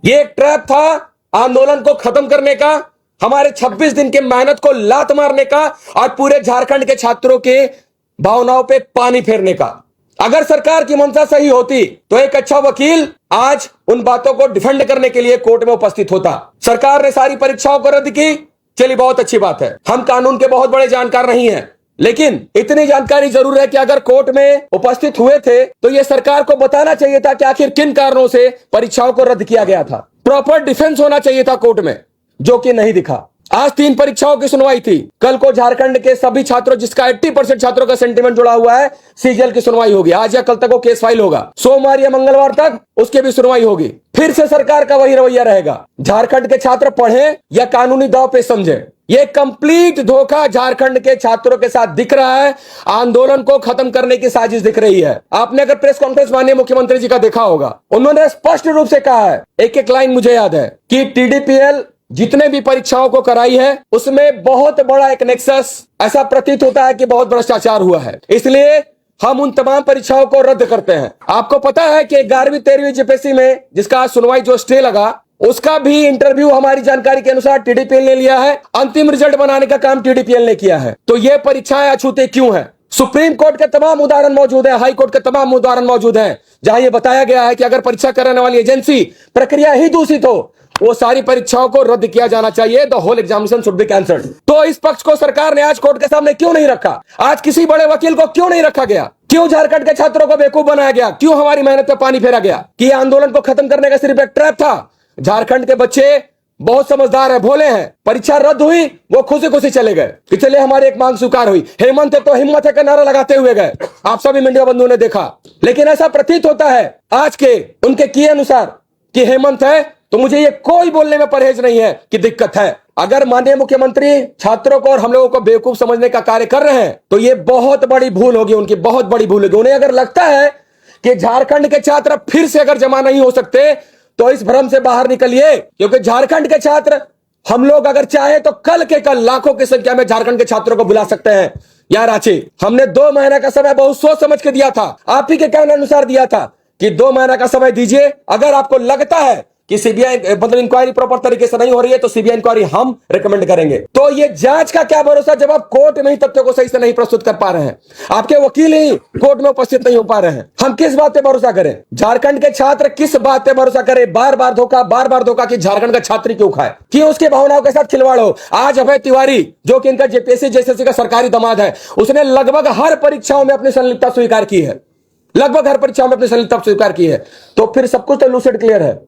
ये एक ट्रैप था आंदोलन को खत्म करने का, हमारे 26 दिन के मेहनत को लात मारने का और पूरे झारखंड के छात्रों के भावनाओं पे पानी फेरने का। अगर सरकार की मंशा सही होती तो एक अच्छा वकील आज उन बातों को डिफेंड करने के लिए कोर्ट में उपस्थित होता। सरकार ने सारी परीक्षाओं को रद्द की, चलिए बहुत अच्छी बात है। हम कानून के बहुत बड़े जानकार नहीं हैं, लेकिन इतनी जानकारी जरूर है कि अगर कोर्ट में उपस्थित हुए थे तो यह सरकार को बताना चाहिए था कि आखिर किन कारणों से परीक्षाओं को रद्द किया गया था। प्रॉपर डिफेंस होना चाहिए था कोर्ट में, जो कि नहीं दिखा। आज 3 परीक्षाओं की सुनवाई थी। कल को झारखंड के सभी छात्रों, जिसका 80% छात्रों का सेंटीमेंट जुड़ा हुआ है, सीजीएल की सुनवाई होगी। आज या कल तक वो केस फाइल होगा। सोमवार या मंगलवार तक उसकी भी सुनवाई होगी। फिर से सरकार का वही रवैया रहेगा। झारखंड के छात्र पढ़ें या कानूनी दांव पे समझें। ये कंप्लीट धोखा झारखंड के छात्रों के साथ दिख रहा है। आंदोलन को खत्म करने की साजिश दिख रही है। आपने अगर प्रेस कॉन्फ्रेंस माननीय मुख्यमंत्री जी का देखा होगा, उन्होंने स्पष्ट रूप से कहा है, एक एक लाइन मुझे याद है, कि टीडीपीएल जितने भी परीक्षाओं को कराई है उसमें बहुत बड़ा एक नेक्सस, ऐसा प्रतीत होता है कि बहुत भ्रष्टाचार हुआ है, इसलिए हम उन तमाम परीक्षाओं को रद्द करते हैं। आपको पता है कि 11वीं 13वीं जेपीएससी में जिसका सुनवाई जो स्टे लगा, उसका भी इंटरव्यू हमारी जानकारी के अनुसार टीडीपीएल ने लिया है। अंतिम रिजल्ट बनाने का काम टीडीपीएल ने किया है। तो ये परीक्षाएं अछूते क्यों है? सुप्रीम कोर्ट के तमाम उदाहरण मौजूद है, हाई कोर्ट के तमाम उदाहरण मौजूद हैं, जहां यह बताया गया है कि अगर परीक्षा कराने वाली एजेंसी प्रक्रिया ही दूषित हो, वो सारी परीक्षाओं को रद्द किया जाना चाहिए। The whole examination should be cancelled. तो इस पक्ष को सरकार ने आज कोर्ट के सामने क्यों नहीं रखा? आज किसी बड़े वकील को क्यों नहीं रखा गया? क्यों झारखंड के छात्रों को बेवकूफ बनाया गया? क्यों हमारी मेहनत पे पानी फेरा गया? कि आंदोलन को खत्म करने का सिर्फ एक ट्रैप था। झारखंड के बच्चे बहुत समझदार है, भोले हैं। परीक्षा रद्द हुई, वो खुशी खुशी चले गए कि चले हमारी एक मांग स्वीकार हुई। हेमंत है तो हिम्मत है का नारा लगाते हुए गए। आप सभी मीडिया बंधुओं ने देखा। लेकिन ऐसा प्रतीत होता है आज के उनके किए अनुसार कि हेमंत है तो मुझे ये कोई बोलने में परहेज नहीं है कि दिक्कत है। अगर माननीय मुख्यमंत्री छात्रों को और हम लोगों को बेवकूफ समझने का कार्य कर रहे हैं तो ये बहुत बड़ी भूल होगी, उनकी बहुत बड़ी भूल होगी। उन्हें अगर लगता है कि झारखंड के छात्र फिर से अगर जमा नहीं हो सकते तो इस भ्रम से बाहर निकलिए, क्योंकि झारखंड के छात्र, हम लोग अगर चाहे तो कल के कल लाखों की संख्या में झारखंड के छात्रों को बुला सकते हैं। यार रांची, हमने 2 महीने का समय बहुत सोच समझ के दिया था, आप ही के कहने अनुसार दिया था कि 2 महीने का समय दीजिए। अगर आपको लगता है कि सीबीआई मतलब इंक्वायरी प्रॉपर तरीके से नहीं हो रही है तो सीबीआई इंक्वायरी हम रिकमेंड करेंगे। तो ये जांच का क्या भरोसा जब आप कोर्ट में ही तथ्यों को सही से नहीं प्रस्तुत कर पा रहे हैं, आपके वकील ही कोर्ट में उपस्थित नहीं हो पा रहे हैं। हम किस बात पे भरोसा करें? झारखंड के छात्र किस बात पे भरोसा करें? बार बार धोखा कि झारखंड का छात्र क्यों खाए, क्यों उसकी भावनाओं के साथ खिलवाड़ हो। आज अभय तिवारी, जो कि इनका जेपीएससी जेएसएससी का सरकारी दामाद है, उसने लगभग हर परीक्षाओं में अपनी संलिप्तता स्वीकार की है। लगभग हर परीक्षाओं में अपनी संलिप्तता स्वीकार की है। तो फिर सब कुछ तो लूसेड क्लियर है।